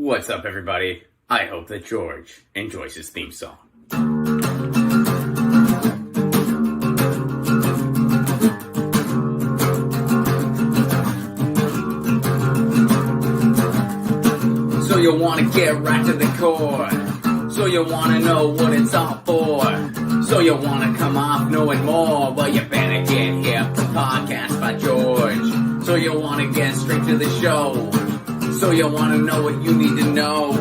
What's up, everybody? I hope that George enjoys his theme song. So you want to get right to the core. So you want to know what it's all for. So you want to come off knowing more. Well, you better get hip to Podcast by George. So you want to get straight to the show. So you want to know what you need to know.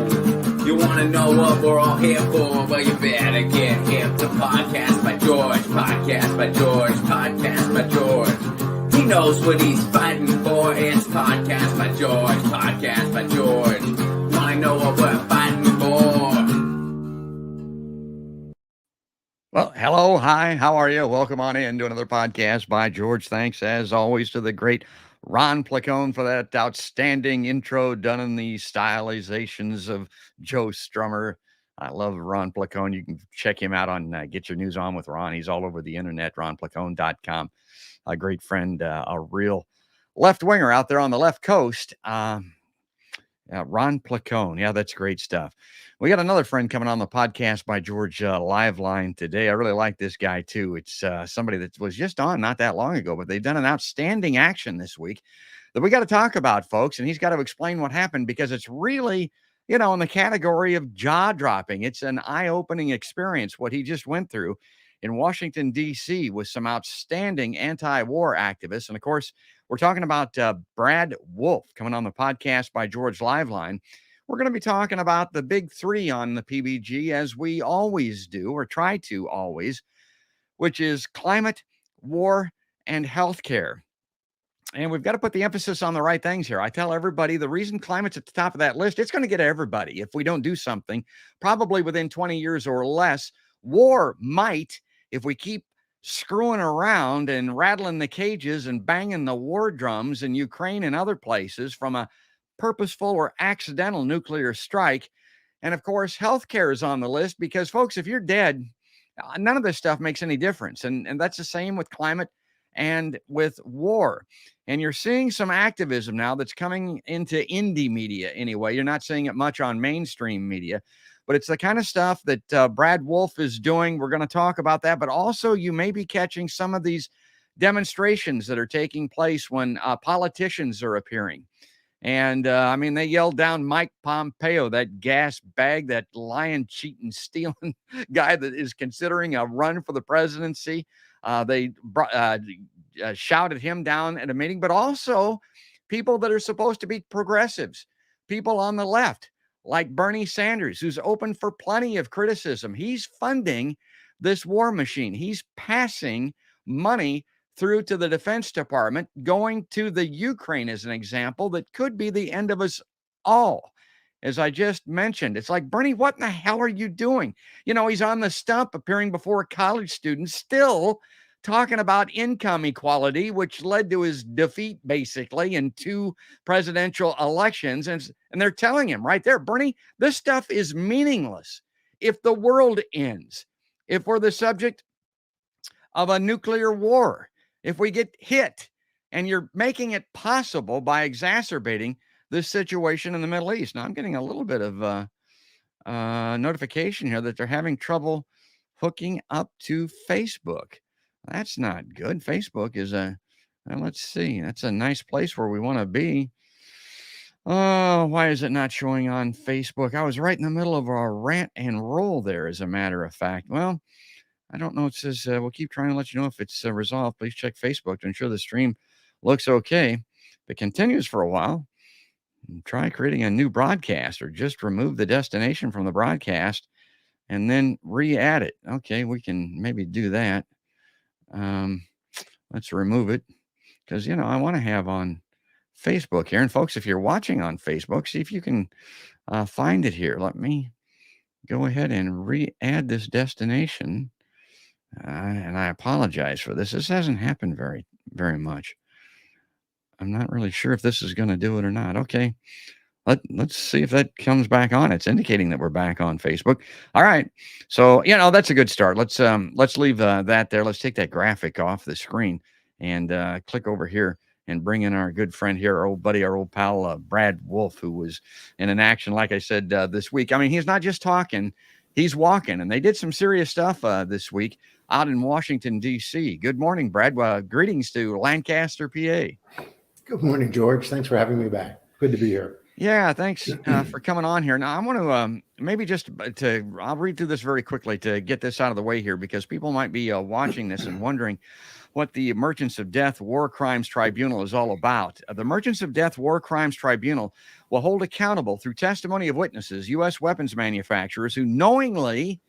You want to know what we're all here for. Well, you better get hip to Podcast by George. Podcast by George. Podcast by George. He knows what he's fighting for. It's Podcast by George. Podcast by George. Want to know what we're fighting for? Well, hello, hi, how are you? Welcome on in to another podcast by George. Thanks, as always, to the great Ron Placone for that outstanding intro done in the stylizations of Joe Strummer. I love Ron Placone. You can check him out on Get Your News On with Ron. He's all over the internet, ronplacone.com. A great friend, a real left-winger out there on the left coast. Ron Placone. Yeah, that's great stuff. We got another friend coming on the Podcast by George live line today. I really like this guy, too. It's somebody that was just on not that long ago, but they've done an outstanding action this week that we got to talk about, folks. And he's got to explain what happened because it's really, in the category of jaw-dropping. It's an eye-opening experience, what he just went through in Washington, D.C. with some outstanding anti-war activists. And, of course, we're talking about Brad Wolf coming on the Podcast by George live line. We're going to be talking about the big three on the PBG, as we always do, or try to always, which is climate, war, and healthcare. And we've got to put the emphasis on the right things here. I tell everybody the reason climate's at the top of that list, it's going to get everybody if we don't do something, probably within 20 years or less. War might, if we keep screwing around and rattling the cages and banging the war drums in Ukraine and other places from a purposeful or accidental nuclear strike. And of course, healthcare is on the list because, folks, if you're dead, none of this stuff makes any difference. And that's the same with climate and with war. And you're seeing some activism now that's coming into indie media anyway. You're not seeing it much on mainstream media, but it's the kind of stuff that Brad Wolf is doing. We're going to talk about that, but also you may be catching some of these demonstrations that are taking place when politicians are appearing. And, they yelled down Mike Pompeo, that gas bag, that lying, cheating, stealing guy that is considering a run for the presidency. They shouted him down at a meeting, but also people that are supposed to be progressives, people on the left, like Bernie Sanders, who's open for plenty of criticism. He's funding this war machine. He's passing money through to the Defense Department, going to the Ukraine as an example that could be the end of us all. As I just mentioned, it's like, Bernie, what in the hell are you doing? He's on the stump appearing before college students, still talking about income equality, which led to his defeat, basically, in 2 presidential elections. And they're telling him right there, Bernie, this stuff is meaningless if the world ends, if we're the subject of a nuclear war, if we get hit, and you're making it possible by exacerbating this situation in the Middle East. Now, I'm getting a little bit of notification here that they're having trouble hooking up to Facebook. That's not good. Facebook is let's see, that's a nice place where we want to be. Oh, why is it not showing on Facebook? I was right in the middle of a rant and roll there, as a matter of fact. Well, I don't know. It says, we'll keep trying to let you know if it's resolved. Please check Facebook to ensure the stream looks okay. If it continues for a while, try creating a new broadcast or just remove the destination from the broadcast and then re-add it. Okay, we can maybe do that. Let's remove it because, I want to have on Facebook here. And folks, if you're watching on Facebook, see if you can find it here. Let me go ahead and re-add this destination. And I apologize for this. This hasn't happened very, very much. I'm not really sure if this is going to do it or not. Okay. Let's see if that comes back on. It's indicating that we're back on Facebook. All right. So, that's a good start. Let's leave that there. Let's take that graphic off the screen and click over here and bring in our good friend here, our old buddy, our old pal, Brad Wolf, who was in an action, like I said, this week. I mean, he's not just talking, he's walking. And they did some serious stuff this week out in Washington, D.C. Good morning, Brad. Greetings to Lancaster, PA. Good morning, George. Thanks for having me back. Good to be here. Yeah, thanks for coming on here. Now, I want to maybe I'll read through this very quickly to get this out of the way here, because people might be watching this and wondering what the Merchants of Death War Crimes Tribunal is all about. The Merchants of Death War Crimes Tribunal will hold accountable through testimony of witnesses, U.S. weapons manufacturers who knowingly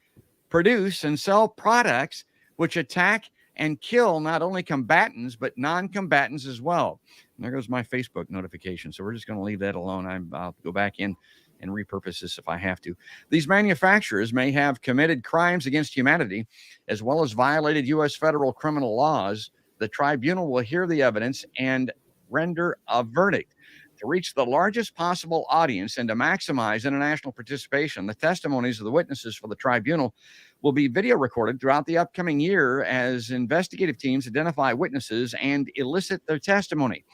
produce and sell products which attack and kill not only combatants, but non-combatants as well. And there goes my Facebook notification. So we're just going to leave that alone. I'll go back in and repurpose this if I have to. These manufacturers may have committed crimes against humanity, as well as violated U.S. federal criminal laws. The tribunal will hear the evidence and render a verdict. To reach the largest possible audience and to maximize international participation, the testimonies of the witnesses for the tribunal will be video recorded throughout the upcoming year as investigative teams identify witnesses and elicit their testimony.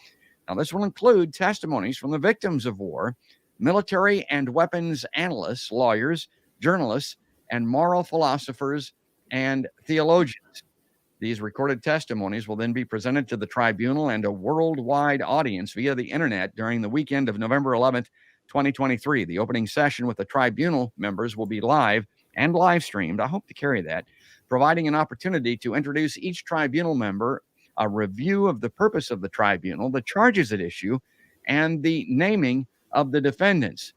Now, this will include testimonies from the victims of war, military and weapons analysts, lawyers, journalists, and moral philosophers and theologians. These recorded testimonies will then be presented to the tribunal and a worldwide audience via the internet during the weekend of November 11th, 2023. The opening session with the tribunal members will be live and live streamed. I hope to carry that, providing an opportunity to introduce each tribunal member, a review of the purpose of the tribunal, the charges at issue, and the naming of the defendants.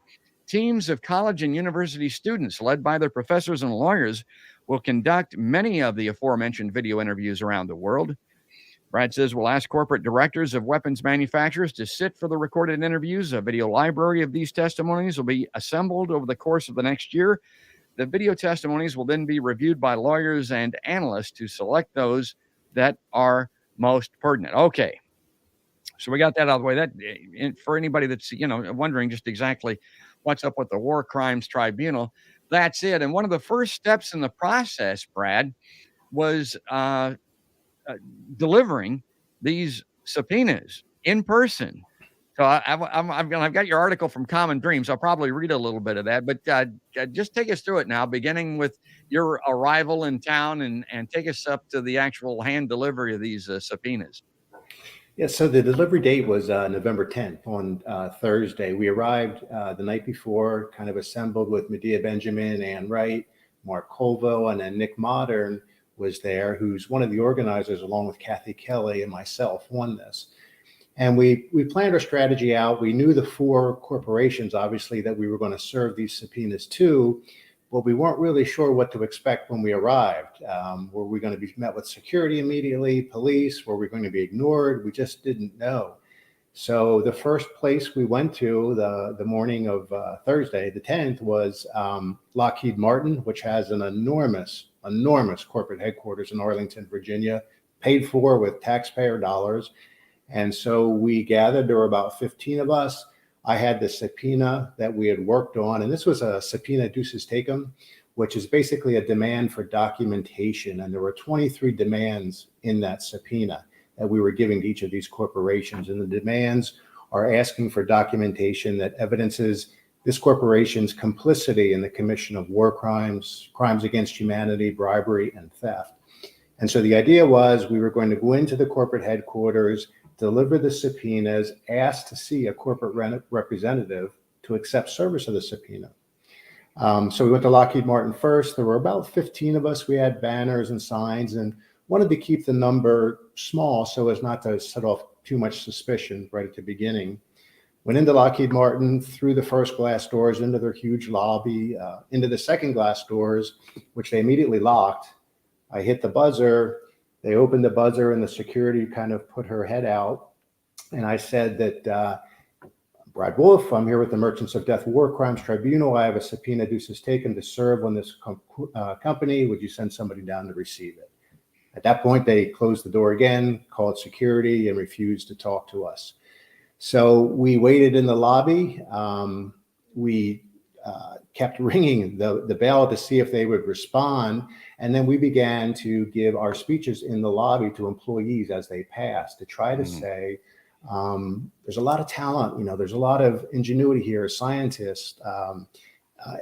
Teams of college and university students, led by their professors and lawyers, will conduct many of the aforementioned video interviews around the world. Brad says we'll ask corporate directors of weapons manufacturers to sit for the recorded interviews. A video library of these testimonies will be assembled over the course of the next year. The video testimonies will then be reviewed by lawyers and analysts to select those that are most pertinent. Okay. So we got that out of the way. That, for anybody that's, wondering just exactly what's up with the War Crimes Tribunal, that's it. And one of the first steps in the process, Brad, was delivering these subpoenas in person. So I've got your article from Common Dreams. I'll probably read a little bit of that, but just take us through it now, beginning with your arrival in town and take us up to the actual hand delivery of these subpoenas. Yeah, so the delivery date was November 10th on Thursday. We arrived the night before, kind of assembled with Medea Benjamin, Ann Wright, Mark Colville, and then Nick Modern was there, who's one of the organizers, along with Kathy Kelly and myself, won this. And we planned our strategy out. We knew the four corporations, obviously, that we were going to serve these subpoenas to, but we weren't really sure what to expect when we arrived. Were we going to be met with security immediately, police? Were we going to be ignored? We just didn't know. So the first place we went to the morning of Thursday, the 10th, was Lockheed Martin, which has an enormous corporate headquarters in Arlington, Virginia, paid for with taxpayer dollars. And so we gathered. There were about 15 of us. I had the subpoena that we had worked on, and this was a subpoena ducis tecum, which is basically a demand for documentation. And there were 23 demands in that subpoena that we were giving to each of these corporations. And the demands are asking for documentation that evidences this corporation's complicity in the commission of war crimes, crimes against humanity, bribery, and theft. And so the idea was we were going to go into the corporate headquarters, deliver the subpoenas, ask to see a corporate representative to accept service of the subpoena. So we went to Lockheed Martin first. There were about 15 of us. We had banners and signs and wanted to keep the number small so as not to set off too much suspicion right at the beginning. Went into Lockheed Martin, through the first glass doors, into their huge lobby, into the second glass doors, which they immediately locked. I hit the buzzer. They opened the buzzer and the security kind of put her head out. And I said that, Brad Wolf, I'm here with the Merchants of Death War Crimes Tribunal. I have a subpoena ducis tecum to serve on this company. Would you send somebody down to receive it? At that point, they closed the door again, called security, and refused to talk to us. So we waited in the lobby. We kept ringing the bell to see if they would respond. And then we began to give our speeches in the lobby to employees as they passed to try to say, There's a lot of talent, there's a lot of ingenuity here, scientists,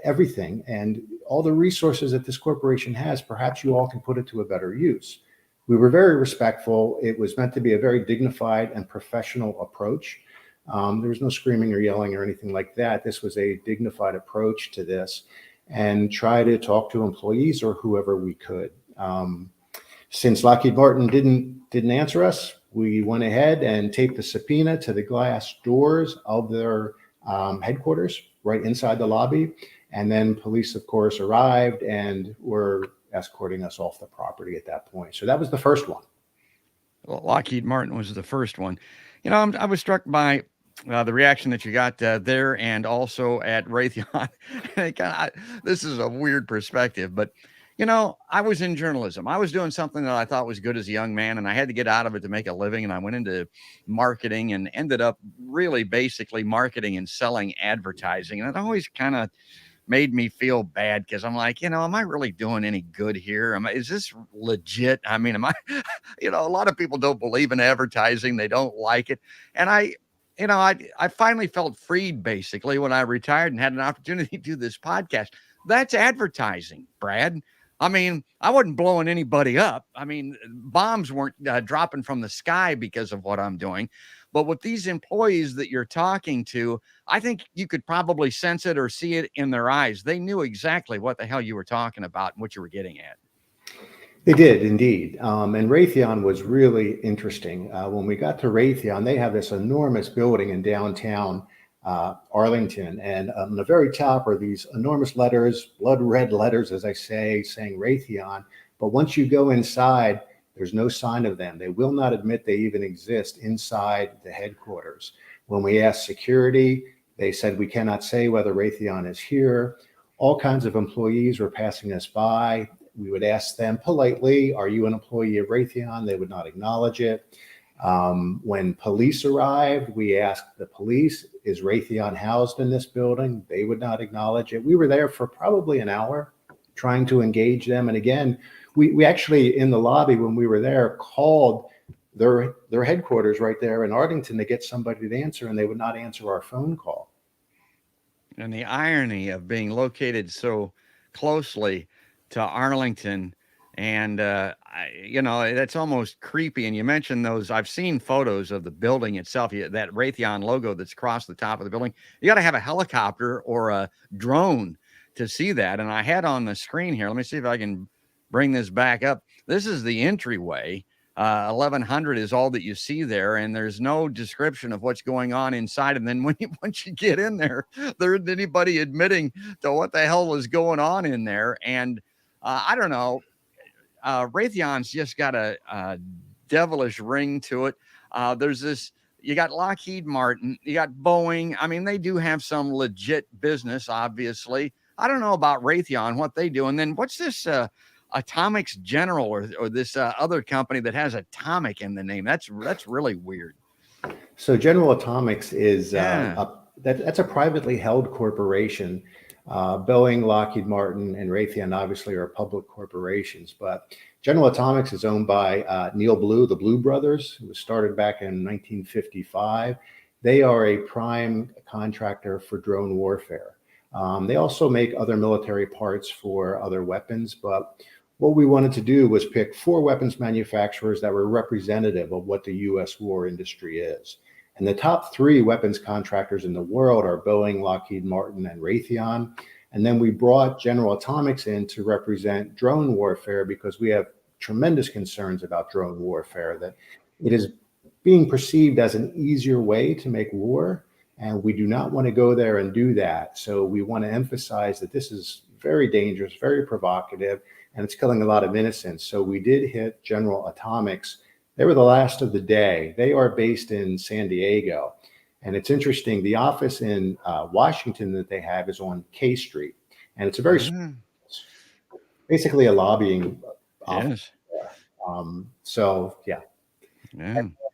everything. And all the resources that this corporation has, perhaps you all can put it to a better use. We were very respectful. It was meant to be a very dignified and professional approach. There was no screaming or yelling or anything like that. This was a dignified approach to this, and try to talk to employees or whoever we could. Since Lockheed Martin didn't answer us, we went ahead and taped the subpoena to the glass doors of their headquarters right inside the lobby. And then police, of course, arrived and were escorting us off the property at that point. So that was the first one. Well, Lockheed Martin was the first one. I was struck by the reaction that you got there, and also at Raytheon. This is a weird perspective, but I was in journalism. I was doing something that I thought was good as a young man, and I had to get out of it to make a living. And I went into marketing and ended up really basically marketing and selling advertising. And it always kind of made me feel bad, because I'm like, am I really doing any good here? Is this legit? I mean, am I, a lot of people don't believe in advertising. They don't like it. And I finally felt freed basically when I retired and had an opportunity to do this podcast. That's advertising, Brad. I mean, I wasn't blowing anybody up. I mean, bombs weren't dropping from the sky because of what I'm doing. But with these employees that you're talking to, I think you could probably sense it or see it in their eyes. They knew exactly what the hell you were talking about and what you were getting at. They did indeed. And Raytheon was really interesting. When we got to Raytheon, they have this enormous building in downtown Arlington. And on the very top are these enormous letters, blood red letters, as I say, saying Raytheon. But once you go inside, there's no sign of them. They will not admit they even exist inside the headquarters. When we asked security, they said, we cannot say whether Raytheon is here. All kinds of employees were passing us by. We would ask them politely, are you an employee of Raytheon? They would not acknowledge it. When police arrived, we asked the police, is Raytheon housed in this building? They would not acknowledge it. We were there for probably an hour trying to engage them. And again, we actually, in the lobby when we were there, called their headquarters right there in Arlington to get somebody to answer, and they would not answer our phone call. And the irony of being located so closely to Arlington, and that's almost creepy. And you mentioned those. I've seen photos of the building itself, that Raytheon logo that's across the top of the building. You got to have a helicopter or a drone to see that. And I had on the screen here, let me see if I can bring this back up. This is the entryway. 1100 is all that you see there, and there's no description of what's going on inside. And then once you get in there isn't anybody admitting to what the hell was going on in there. And I don't know. Raytheon's just got a devilish ring to it. There's this, you got Lockheed Martin, you got Boeing. I mean, they do have some legit business, obviously. I don't know about Raytheon, what they do. And then what's this Atomics General or this other company that has atomic in the name? That's really weird. So General Atomics is that's a privately held corporation. Boeing, Lockheed Martin, and Raytheon obviously are public corporations, but General Atomics is owned by Neil Blue, the Blue brothers. It was started back in 1955. They are a prime contractor for drone warfare. They also make other military parts for other weapons, but what we wanted to do was pick 4 weapons manufacturers that were representative of what the U.S. war industry is. And the top 3 weapons contractors in the world are Boeing, Lockheed Martin, and Raytheon. And then we brought General Atomics in to represent drone warfare, because we have tremendous concerns about drone warfare, that it is being perceived as an easier way to make war. And we do not want to go there and do that. So we want to emphasize that this is very dangerous, very provocative, and it's killing a lot of innocents. So we did hit General Atomics. They were the last of the day. They are based in San Diego. And it's interesting, the office in Washington that they have is on K Street. And it's a very, basically a lobbying office. So, yeah.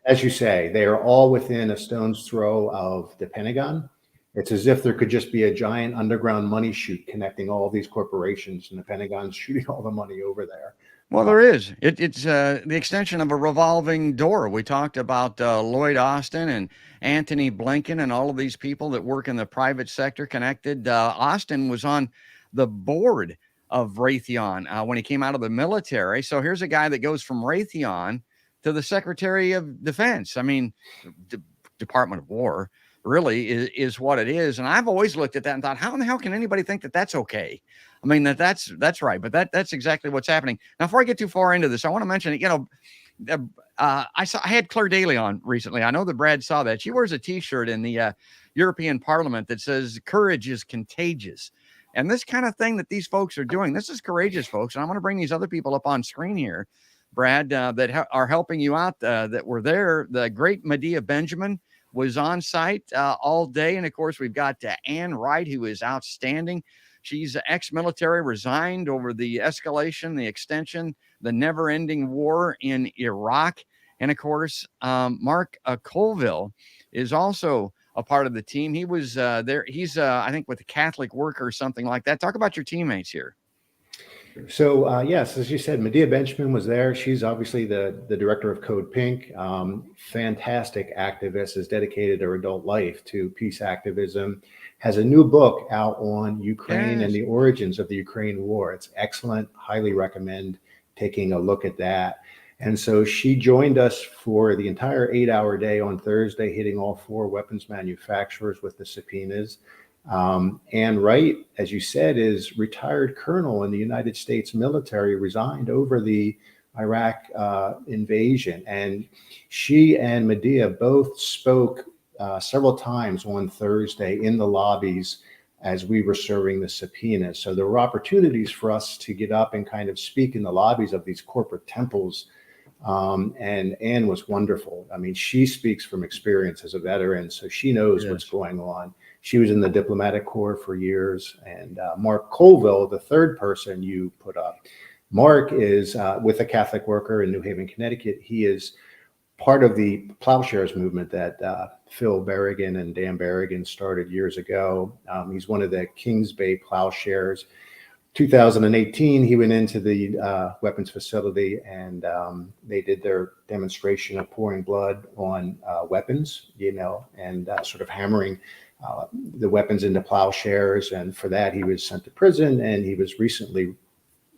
As you say, they are all within a stone's throw of the Pentagon. It's as if there could just be a giant underground money chute connecting all these corporations, and the Pentagon's shooting all the money over there. Well, there is. It's the extension of a revolving door. We talked about Lloyd Austin and Antony Blinken and all of these people that work in the private sector connected. Austin was on the board of Raytheon when he came out of the military. So here's a guy that goes from Raytheon to the Secretary of Defense. I mean, Department of War really is what it is. And I've always looked at that and thought, how in the hell can anybody think that that's okay? I mean, that's right, but that's exactly what's happening. Now, before I get too far into this, I want to mention, I had Claire Daly on recently. I know that Brad saw that. She wears a T-shirt in the European Parliament that says "Courage is contagious," and this kind of thing that these folks are doing, this is courageous, folks. And I'm going to bring these other people up on screen here, Brad, that are helping you out. That were there. The great Medea Benjamin was on site all day, and of course, we've got Ann Wright, who is outstanding. She's ex-military, resigned over the escalation, the extension, the never-ending war in Iraq. And of course, Mark Colville is also a part of the team. He was there. He's, I think, with the Catholic Worker or something like that. Talk about your teammates here. So, yes, as you said, Medea Benjamin was there. She's obviously the director of Code Pink. Fantastic activist, has dedicated her adult life to peace activism. Has a new book out on Ukraine and the origins of the Ukraine war. It's excellent. Highly recommend taking a look at that. And so she joined us for the entire 8-hour day on Thursday, hitting all 4 weapons manufacturers with the subpoenas. Ann Wright, as you said, is retired colonel in the United States military, resigned over the Iraq invasion. And she and Medea both spoke several times on Thursday in the lobbies as we were serving the subpoenas. So there were opportunities for us to get up and kind of speak in the lobbies of these corporate temples. And Ann was wonderful. I mean, she speaks from experience as a veteran, so she knows what's going on. She was in the diplomatic corps for years. And Mark Colville, the third person you put up, Mark is with the Catholic Worker in New Haven, Connecticut. He is part of the plowshares movement that Phil Berrigan and Dan Berrigan started years ago. He's one of the Kings Bay plowshares. 2018, he went into the weapons facility and they did their demonstration of pouring blood on weapons, and sort of hammering the weapons into plowshares. And for that, he was sent to prison, and he was recently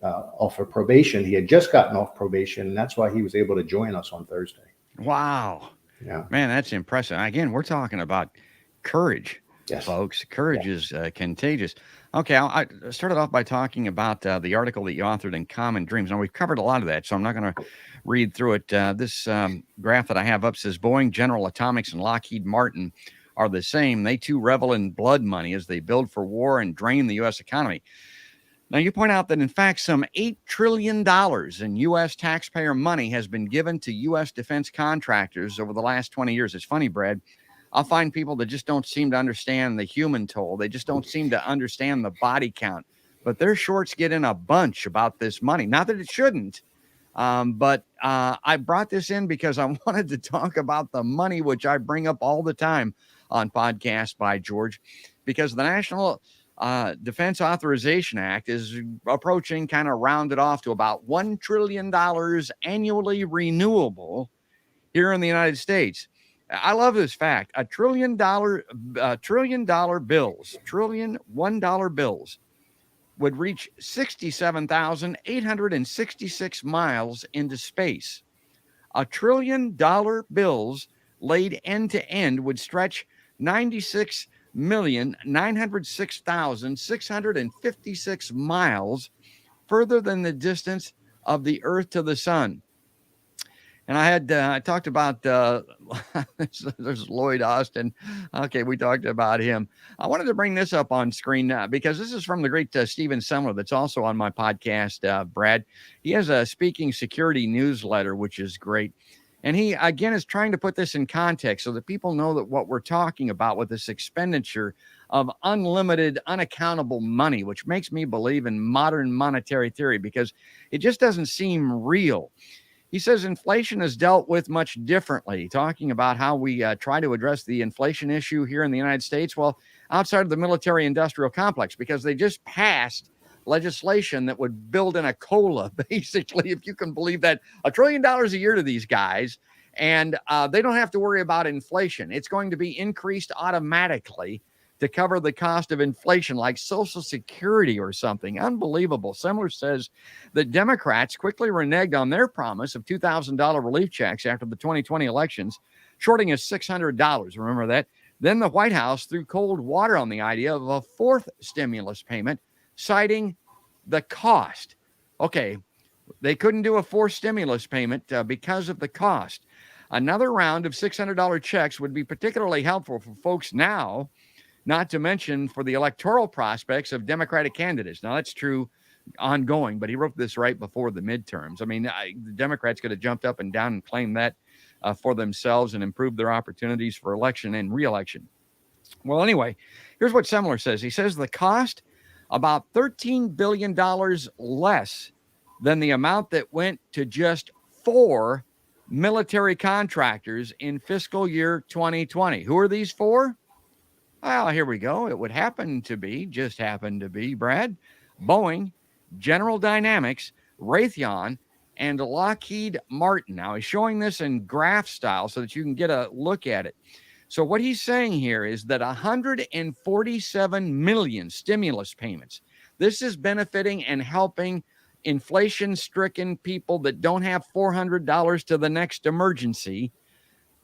off of probation. He had just gotten off probation, and that's why he was able to join us on Thursday. Wow. Yeah. Man, that's impressive. Again, we're talking about courage, folks. Courage is contagious. Okay, I started off by talking about the article that you authored in Common Dreams. Now, we've covered a lot of that, so I'm not going to read through it. This graph that I have up says Boeing, General Atomics, and Lockheed Martin are the same. They too revel in blood money as they build for war and drain the U.S. economy. Now, you point out that, in fact, some $8 trillion in U.S. taxpayer money has been given to U.S. defense contractors over the last 20 years. It's funny, Brad. I'll find people that just don't seem to understand the human toll. They just don't seem to understand the body count. But their shorts get in a bunch about this money. Not that it shouldn't, but I brought this in because I wanted to talk about the money, which I bring up all the time on Podcast by George, because the National Defense Authorization Act is approaching, kind of rounded off to about $1 trillion annually renewable here in the United States. I love this fact. $1 trillion bills, $1 bills would reach 67,866 miles into space. $1 trillion bills laid end to end would stretch 96,906,656 miles further than the distance of the Earth to the sun. And I talked about, there's Lloyd Austin. Okay, we talked about him. I wanted to bring this up on screen because this is from the great Stephen Semler that's also on my podcast, Brad. He has a Speaking Security newsletter, which is great. And he, again, is trying to put this in context so that people know that what we're talking about with this expenditure of unlimited, unaccountable money, which makes me believe in modern monetary theory because it just doesn't seem real. He says inflation is dealt with much differently, talking about how we try to address the inflation issue here in the United States. Well, outside of the military industrial complex, because they just passed legislation that would build in a COLA, basically, if you can believe that, $1 trillion a year to these guys. And they don't have to worry about inflation. It's going to be increased automatically to cover the cost of inflation, like Social Security or something. Unbelievable. Semler says that Democrats quickly reneged on their promise of $2,000 relief checks after the 2020 elections, shorting us $600. Remember that? Then the White House threw cold water on the idea of a fourth stimulus payment, citing the cost. Okay, they couldn't do a fourth stimulus payment because of the cost. Another round of $600 checks would be particularly helpful for folks now, not to mention for the electoral prospects of Democratic candidates. Now, that's true ongoing, but he wrote this right before the midterms. I mean, the Democrats could have jumped up and down and claimed that for themselves and improved their opportunities for election and reelection. Well, anyway, here's what Semler says. He says the cost about $13 billion less than the amount that went to just 4 military contractors in fiscal year 2020. Who are these 4? Well, here we go. It would just happen to be, Brad, Boeing, General Dynamics, Raytheon, and Lockheed Martin. Now, he's showing this in graph style so that you can get a look at it. So what he's saying here is that 147 million stimulus payments. This is benefiting and helping inflation-stricken people that don't have $400 to the next emergency.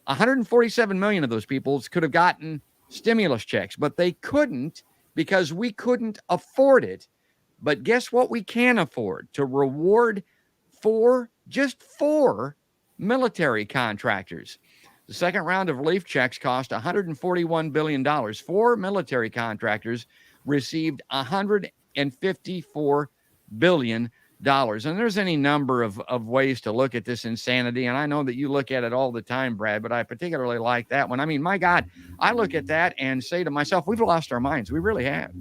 147 million of those people could have gotten stimulus checks, but they couldn't because we couldn't afford it. But guess what we can afford? To reward just four military contractors. The second round of relief checks cost $141 billion. 4 military contractors received $154 billion. And there's any number of ways to look at this insanity. And I know that you look at it all the time, Brad, but I particularly like that one. I mean, my God, I look at that and say to myself, we've lost our minds. We really have.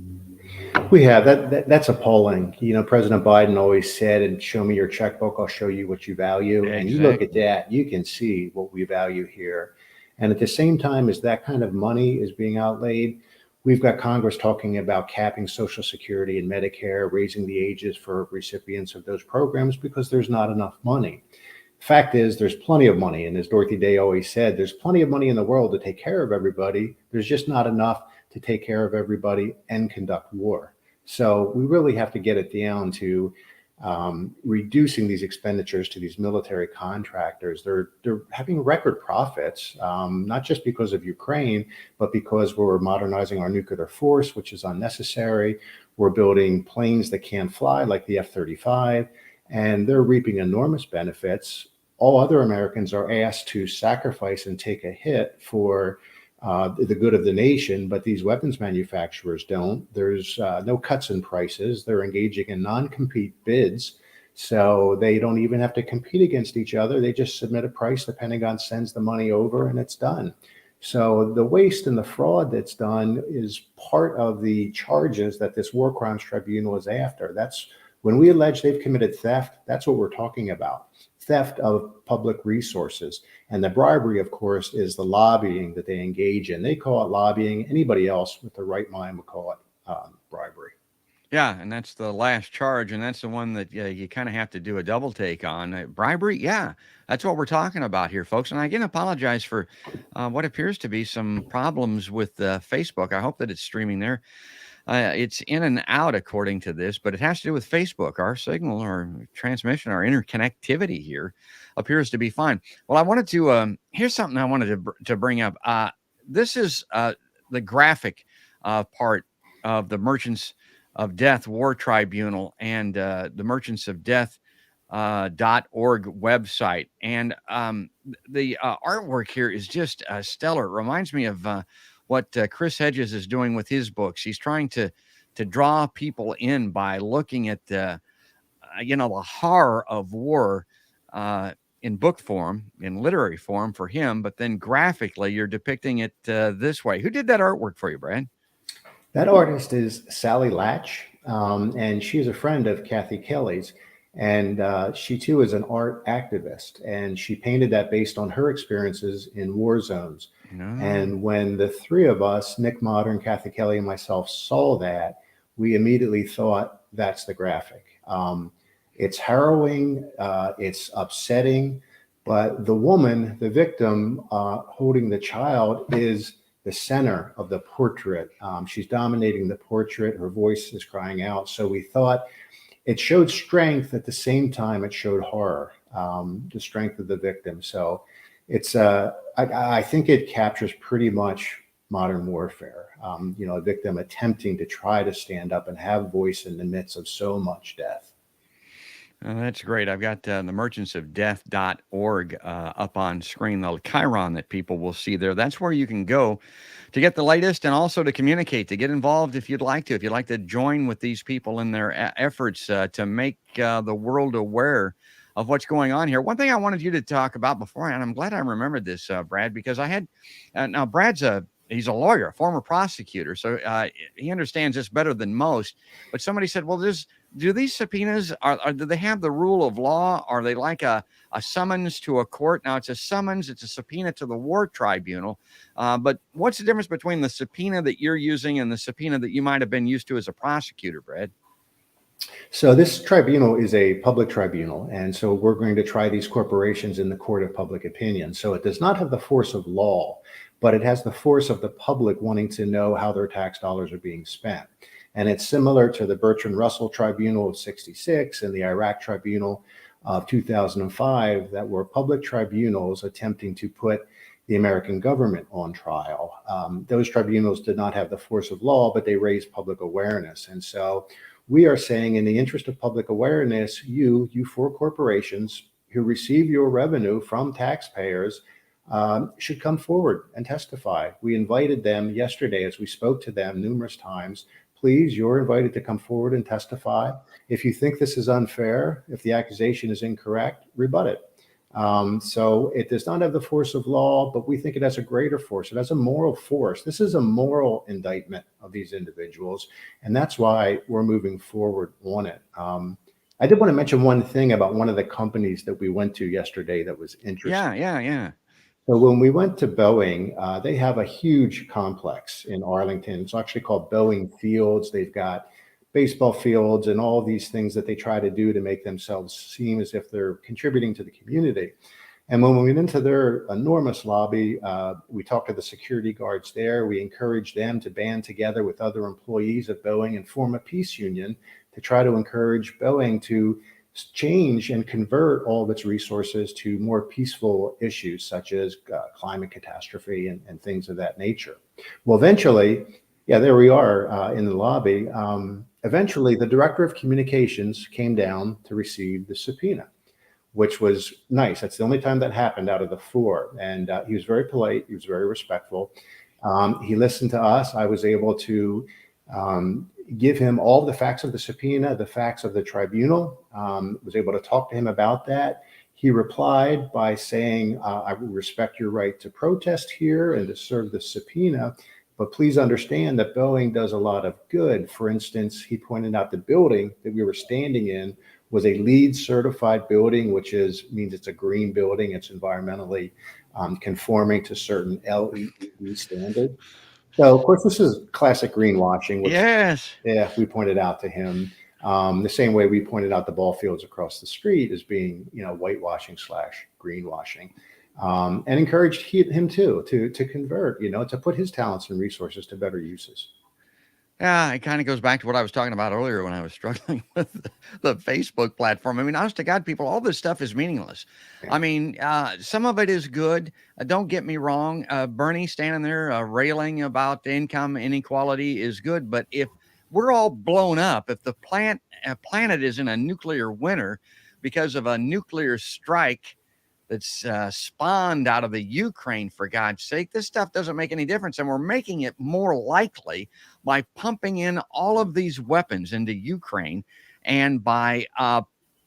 We have. That's appalling. You know, President Biden always said, and show me your checkbook, I'll show you what you value. Exactly. And you look at that, you can see what we value here. And at the same time as that kind of money is being outlaid, we've got Congress talking about capping Social Security and Medicare, raising the ages for recipients of those programs because there's not enough money. Fact is, there's plenty of money. And as Dorothy Day always said, there's plenty of money in the world to take care of everybody. There's just not enough to take care of everybody and conduct war. So we really have to get it down to reducing these expenditures to these military contractors. They're having record profits, not just because of Ukraine, but because we're modernizing our nuclear force, which is unnecessary. We're building planes that can't fly, like the F-35, and they're reaping enormous benefits. All other Americans are asked to sacrifice and take a hit for the good of the nation, but these weapons manufacturers don't. There's no cuts in prices. They're engaging in non-compete bids, so they don't even have to compete against each other. They just submit a price, the Pentagon sends the money over, and it's done. So the waste and the fraud that's done is part of the charges that this War Crimes Tribunal is after. That's when we allege they've committed theft, that's what we're talking about. Theft of public resources. And the bribery, of course, is the lobbying that they engage in. They call it lobbying. Anybody else with the right mind would call it bribery. Yeah, and that's the last charge, and that's the one that you kind of have to do a double take on. Bribery, yeah, that's what we're talking about here, folks. And I again apologize for what appears to be some problems with Facebook. I hope that it's streaming there. It's in and out according to this, but it has to do with Facebook. Our signal, our transmission, our interconnectivity here appears to be fine. Well, I wanted to, here's something I wanted to bring up. This is the graphic part of the Merchants of Death War Tribunal and the Merchants of Death .org website. And the artwork here is just stellar. It reminds me of what Chris Hedges is doing with his books. He's trying to draw people in by looking at the horror of war in book form, in literary form for him, but then graphically you're depicting it this way. Who did that artwork for you, Brad? That artist is Sally Latch, and she is a friend of Kathy Kelly's. And she, too, is an art activist. And she painted that based on her experiences in war zones. No. And when the three of us, Nick Modern, Kathy Kelly, and myself, saw that, we immediately thought that's the graphic. It's harrowing, it's upsetting, but the woman, the victim, holding the child, is the center of the portrait. She's dominating the portrait. Her voice is crying out. So we thought it showed strength. At the same time, it showed horror, the strength of the victim. So it's, I think it captures pretty much modern warfare. A victim attempting to try to stand up and have voice in the midst of so much death. That's great. I've got the merchantsofdeath.org up on screen, the Chiron that people will see there. That's where you can go to get the latest and also to communicate, to get involved if you'd like to. If you'd like to join with these people in their efforts to make the world aware of what's going on here. One thing I wanted you to talk about beforehand, I'm glad I remembered this, Brad, because I had, now Brad's he's a lawyer, a former prosecutor, so he understands this better than most. But somebody said, well, do these subpoenas, do they have the rule of law? Are they like a summons to a court? Now, it's a summons, it's a subpoena to the war tribunal. But what's the difference between the subpoena that you're using and the subpoena that you might have been used to as a prosecutor, Brad? So this tribunal is a public tribunal, and so we're going to try these corporations in the court of public opinion. So it does not have the force of law, but it has the force of the public wanting to know how their tax dollars are being spent. And it's similar to the Bertrand Russell Tribunal of '66 and the Iraq Tribunal of 2005, that were public tribunals attempting to put the American government on trial. Those tribunals did not have the force of law, but they raised public awareness. And so we are saying, in the interest of public awareness, you four corporations who receive your revenue from taxpayers should come forward and testify. We invited them yesterday as we spoke to them numerous times. Please, you're invited to come forward and testify. If you think this is unfair, if the accusation is incorrect, rebut it. So it does not have the force of law, but we think it has a greater force. It has a moral force. This is a moral indictment of these individuals, and that's why we're moving forward on it. I did want to mention one thing about one of the companies that we went to yesterday that was interesting. Yeah. So when we went to Boeing, they have a huge complex in Arlington. It's actually called Boeing Fields. They've got baseball fields and all these things that they try to do to make themselves seem as if they're contributing to the community. And when we went into their enormous lobby, we talked to the security guards there. We encouraged them to band together with other employees of Boeing and form a peace union to try to encourage Boeing to change and convert all of its resources to more peaceful issues, such as climate catastrophe and things of that nature. Well, eventually, there we are in the lobby. Eventually, the director of communications came down to receive the subpoena, which was nice. That's the only time that happened out of the four. And he was very polite. He was very respectful. He listened to us. I was able to give him all the facts of the subpoena, the facts of the tribunal, was able to talk to him about that. He replied by saying, I respect your right to protest here and to serve the subpoena, but please understand that Boeing does a lot of good. For instance, he pointed out the building that we were standing in was a LEED certified building, which means it's a green building. It's environmentally conforming to certain LEED standards. So, of course, this is classic greenwashing, which we pointed out to him. The same way we pointed out the ball fields across the street as being, whitewashing / greenwashing, and encouraged him to convert, to put his talents and resources to better uses. Yeah, it kind of goes back to what I was talking about earlier when I was struggling with the Facebook platform. I mean, honest to God, people, all this stuff is meaningless. Yeah. I mean, some of it is good. Don't get me wrong. Bernie standing there railing about income inequality is good. But if we're all blown up, if the planet is in a nuclear winter because of a nuclear strike that's spawned out of the Ukraine, for God's sake, this stuff doesn't make any difference. And we're making it more likely by pumping in all of these weapons into Ukraine and by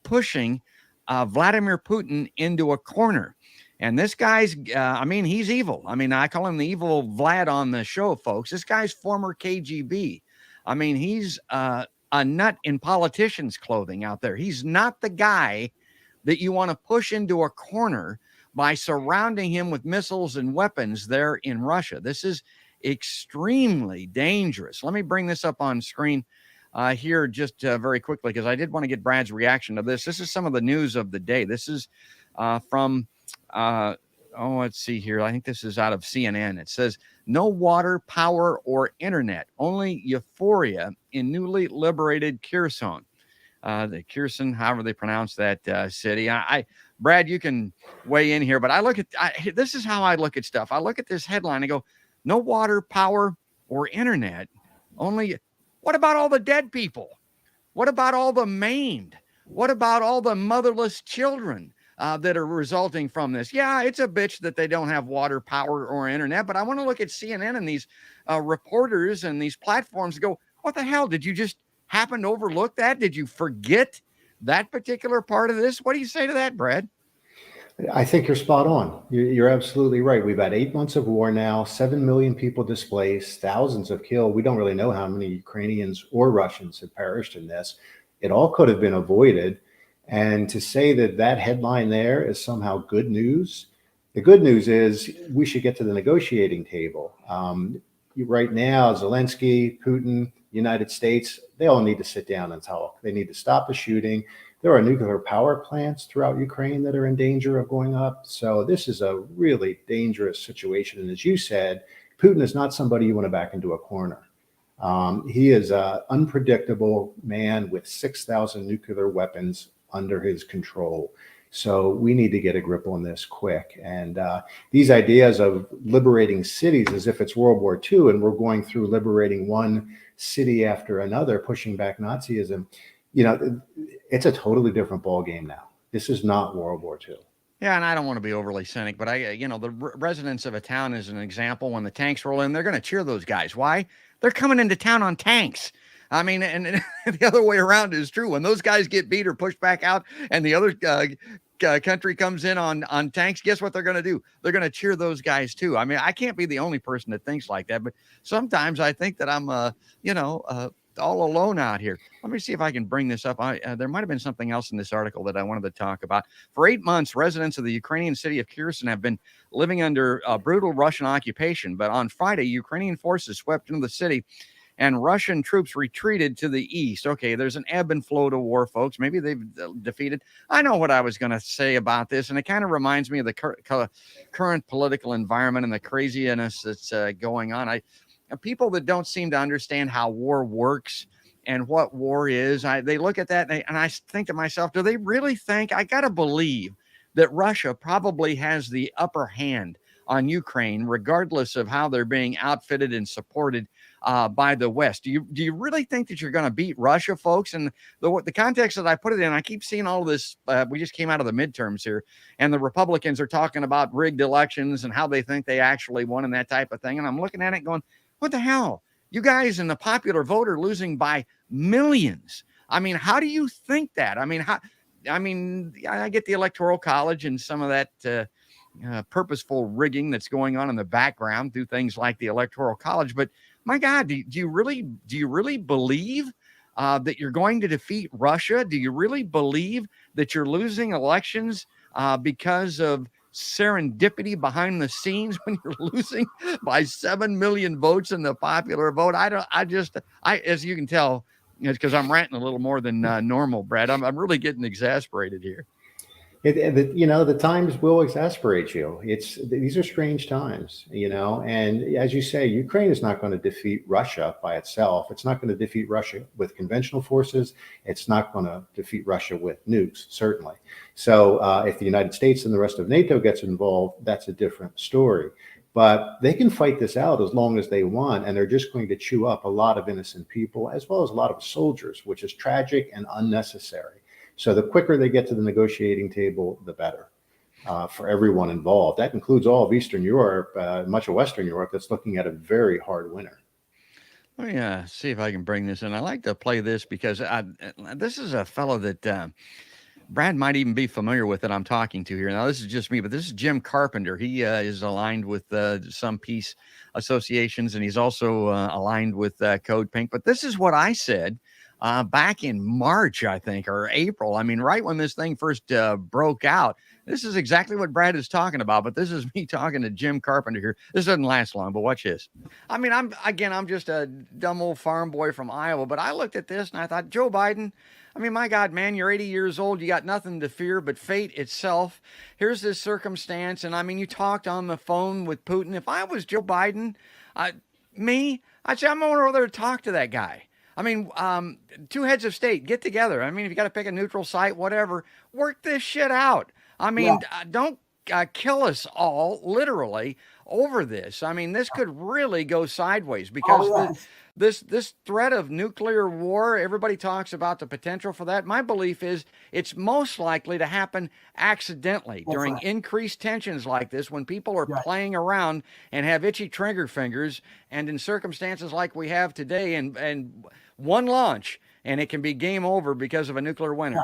pushing Vladimir Putin into a corner. And this guy's, he's evil. I mean, I call him the evil Vlad on the show, folks. This guy's former KGB. I mean, he's a nut in politicians' clothing out there. He's not the guy that you want to push into a corner by surrounding him with missiles and weapons there in Russia. This is extremely dangerous. Let me bring this up on screen. here just very quickly, because I did want to get Brad's reaction to this. This is some of the news of the day. This is from, let's see here. I think this is out of CNN. It says, no water, power, or internet, only euphoria in newly liberated Kherson. The Kherson, however they pronounce that city. Brad, you can weigh in here, but this is how I look at stuff. I look at this headline and go, no water, power, or internet, only. What about all the dead people? What about all the maimed? What about all the motherless children that are resulting from this? Yeah, it's a bitch that they don't have water, power, or internet, but I want to look at CNN and these reporters and these platforms and go, what the hell? Did you just happen to overlook that? Did you forget that particular part of this? What do you say to that, Brad? I think you're spot on. You're absolutely right. We've had 8 months of war now, 7 million people displaced, thousands of killed. We don't really know how many Ukrainians or Russians have perished in this. It all could have been avoided. And to say that that headline there is somehow good news, the good news is we should get to the negotiating table. Right now, Zelensky, Putin, United States, they all need to sit down and talk. They need to stop the shooting. There are nuclear power plants throughout Ukraine that are in danger of going up. So this is a really dangerous situation. And as you said, Putin is not somebody you want to back into a corner. He is an unpredictable man with 6,000 nuclear weapons under his control. So we need to get a grip on this quick. And these ideas of liberating cities as if it's World War II and we're going through liberating one city after another, pushing back Nazism, it's a totally different ball game now. This is not World War II. Yeah, and I don't want to be overly cynic, but the residents of a town is an example. When the tanks roll in, they're going to cheer those guys. Why? They're coming into town on tanks. I mean, and the other way around is true. When those guys get beat or pushed back out and the other country comes in on tanks, guess what they're going to do? They're going to cheer those guys too. I mean, I can't be the only person that thinks like that, but sometimes I think that I'm, all alone out here. Let me see if I can bring this up. There might have been something else in this article that I wanted to talk about. For 8 months, residents of the Ukrainian city of Kherson have been living under brutal Russian occupation. But on Friday, Ukrainian forces swept into the city and Russian troops retreated to the east. Okay, there's an ebb and flow to war, folks. Maybe they've defeated. I know what I was going to say about this, and it kind of reminds me of the current political environment and the craziness that's going on. People that don't seem to understand how war works and what war is, they look at that and I think to myself, do they really think? I got to believe that Russia probably has the upper hand on Ukraine, regardless of how they're being outfitted and supported by the West. Do you really think that you're going to beat Russia, folks? And the context that I put it in, I keep seeing all this. We just came out of the midterms here, and the Republicans are talking about rigged elections and how they think they actually won and that type of thing. And I'm looking at it going, what the hell? You guys in the popular vote are losing by millions. I mean, how do you think that? I get the Electoral College and some of that purposeful rigging that's going on in the background through things like the Electoral College. But my God, do you really believe that you're going to defeat Russia? Do you really believe that you're losing elections because of serendipity behind the scenes when you're losing by 7 million votes in the popular vote? As you can tell, it's because I'm ranting a little more than normal, Brad. I'm really getting exasperated here. The times will exasperate you. These are strange times, and as you say, Ukraine is not going to defeat Russia by itself. It's not going to defeat Russia with conventional forces. It's not going to defeat Russia with nukes, certainly. So if the United States and the rest of NATO gets involved, that's a different story. But they can fight this out as long as they want, and they're just going to chew up a lot of innocent people as well as a lot of soldiers, which is tragic and unnecessary. So the quicker they get to the negotiating table, the better for everyone involved. That includes all of Eastern Europe, much of Western Europe, that's looking at a very hard winter. Let me see if I can bring this in. I like to play this because this is a fellow that Brad might even be familiar with that I'm talking to here. Now, this is just me, but this is Jim Carpenter. He is aligned with some peace associations, and he's also aligned with Code Pink. But this is what I said back in March, I think, or April. I mean, right when this thing first broke out. This is exactly what Brad is talking about, but this is me talking to Jim Carpenter here. This doesn't last long, but watch this. I mean, I'm just a dumb old farm boy from Iowa, but I looked at this and I thought, Joe Biden, I mean, my God, man, you're 80 years old. You got nothing to fear but fate itself. Here's this circumstance. And I mean, you talked on the phone with Putin. If I was Joe Biden, I'd say, I'm going over there to talk to that guy. I mean, two heads of state, get together. I mean, if you got to pick a neutral site, whatever, work this shit out. I mean, don't kill us all, literally, over this. I mean, this could really go sideways because this threat of nuclear war, everybody talks about the potential for that. My belief is it's most likely to happen accidentally during increased tensions like this, when people are playing around and have itchy trigger fingers, and in circumstances like we have today, and one launch, and it can be game over because of a nuclear winter.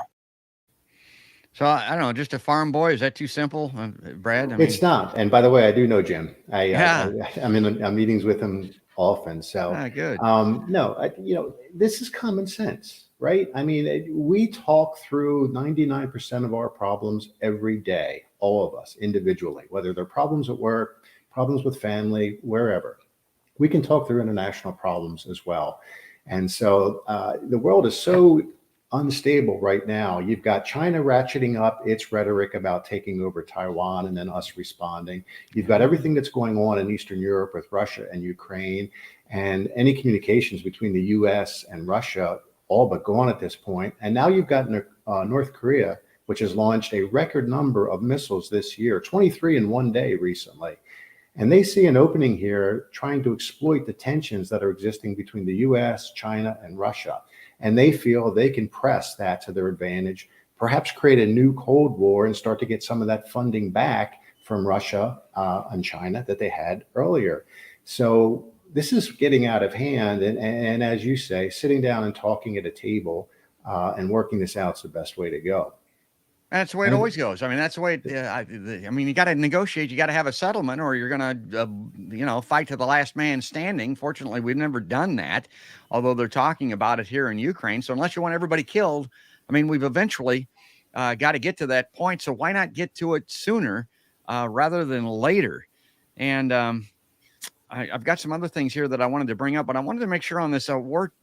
So I don't know, just a farm boy. Is that too simple, Brad? I mean, it's not. And by the way, I do know Jim. I'm in meetings with him often. So good. This is common sense, right? I mean, we talk through 99% of our problems every day, all of us individually, whether they're problems at work, problems with family, wherever. We can talk through international problems as well. And so the world is so unstable right now. You've got China ratcheting up its rhetoric about taking over Taiwan and then us responding. You've got everything that's going on in Eastern Europe with Russia and Ukraine, and any communications between the US and Russia all but gone at this point. And now you've got North Korea, which has launched a record number of missiles this year, 23 in one day recently. And they see an opening here trying to exploit the tensions that are existing between the US, China, and Russia. And they feel they can press that to their advantage, perhaps create a new Cold War and start to get some of that funding back from Russia and China that they had earlier. So this is getting out of hand. And as you say, sitting down and talking at a table and working this out is the best way to go. That's the way it always goes. I mean, that's the way. I mean, you got to negotiate. You got to have a settlement, or you're going to, fight to the last man standing. Fortunately, we've never done that, although they're talking about it here in Ukraine. So unless you want everybody killed, I mean, we've eventually got to get to that point. So why not get to it sooner rather than later? And I've got some other things here that I wanted to bring up, but I wanted to make sure on this war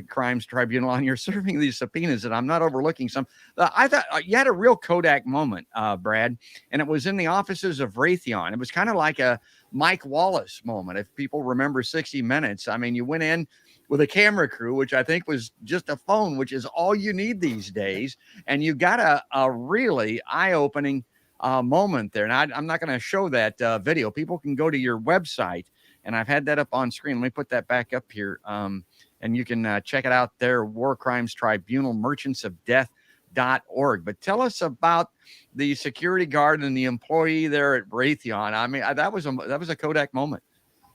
crimes tribunal, and you're serving these subpoenas, that I'm not overlooking some. I thought you had a real Kodak moment, Brad, and it was in the offices of Raytheon. It was kind of like a Mike Wallace moment, if people remember 60 Minutes. I mean, you went in with a camera crew, which I think was just a phone, which is all you need these days, and you got a really eye-opening moment there. And I'm not going to show that video. People can go to your website, and I've had that up on screen. Let me put that back up here. And you can check it out there, War Crimes Tribunal, merchantsofdeath.org. But tell us about the security guard and the employee there at Raytheon. I mean, that was a Kodak moment.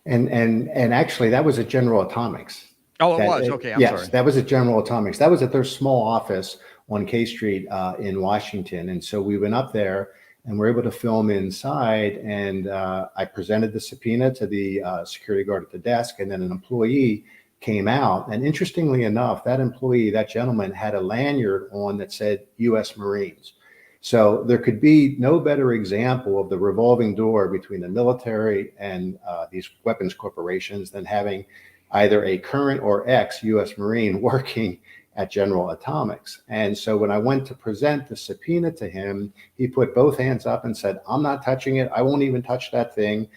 And actually, that was at General Atomics. Oh, it was. Okay, I'm sorry. Yes, that was at General Atomics. That was at their small office on K Street in Washington. And so we went up there and we're able to film inside. And I presented the subpoena to the security guard at the desk, and then an employee came out. And interestingly enough, that employee, that gentleman, had a lanyard on that said U.S. Marines. So there could be no better example of the revolving door between the military and these weapons corporations than having either a current or ex-U.S. Marine working at General Atomics. And so when I went to present the subpoena to him, he put both hands up and said, "I'm not touching it. I won't even touch that thing."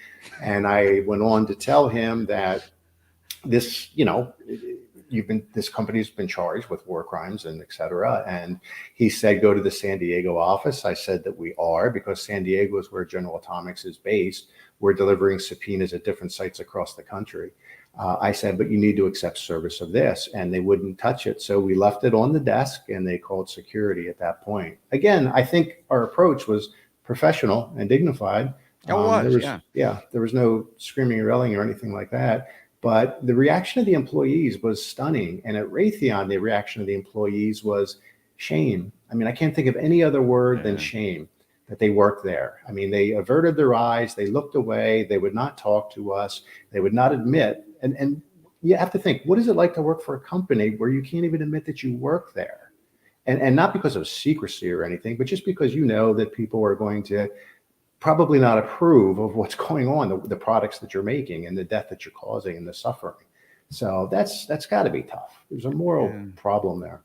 And I went on to tell him that this, this company's been charged with war crimes and et cetera. And he said, "Go to the San Diego office." I said that we are, because San Diego is where General Atomics is based. We're delivering subpoenas at different sites across the country. I said, "But you need to accept service of this," and they wouldn't touch it. So we left it on the desk, and they called security at that point. Again, I think our approach was professional and dignified. There was no screaming or yelling or anything like that. But the reaction of the employees was stunning. And at Raytheon, the reaction of the employees was shame. I mean, I can't think of any other word than shame, that they worked there. I mean, they averted their eyes, they looked away, they would not talk to us, they would not admit. And you have to think, what is it like to work for a company where you can't even admit that you work there? And not because of secrecy or anything, but just because you know that people are going to probably not approve of what's going on, the products that you're making and the death that you're causing and the suffering. So that's got to be tough. There's a moral Yeah. problem there.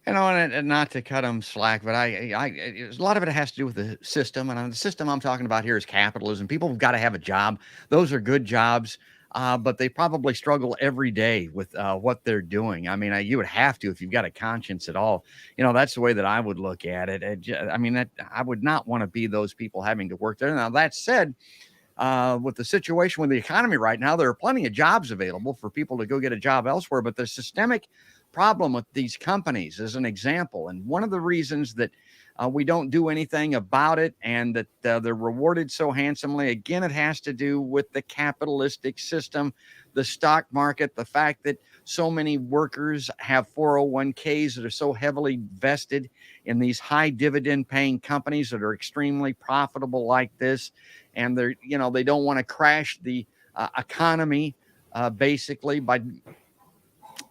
And not to cut them slack, but a lot of it has to do with the system, and the system I'm talking about here is capitalism. People have got to have a job; those are good jobs, but they probably struggle every day with what they're doing. I mean, you would have to if you've got a conscience at all. That's the way that I would look at it. I mean, that I would not want to be those people having to work there. Now, that said, with the situation with the economy right now, there are plenty of jobs available for people to go get a job elsewhere, but the systemic problem with these companies is an example. And one of the reasons that we don't do anything about it and that they're rewarded so handsomely, again, it has to do with the capitalistic system, the stock market, the fact that so many workers have 401ks that are so heavily vested in these high dividend paying companies that are extremely profitable like this. And they don't want to crash the economy basically by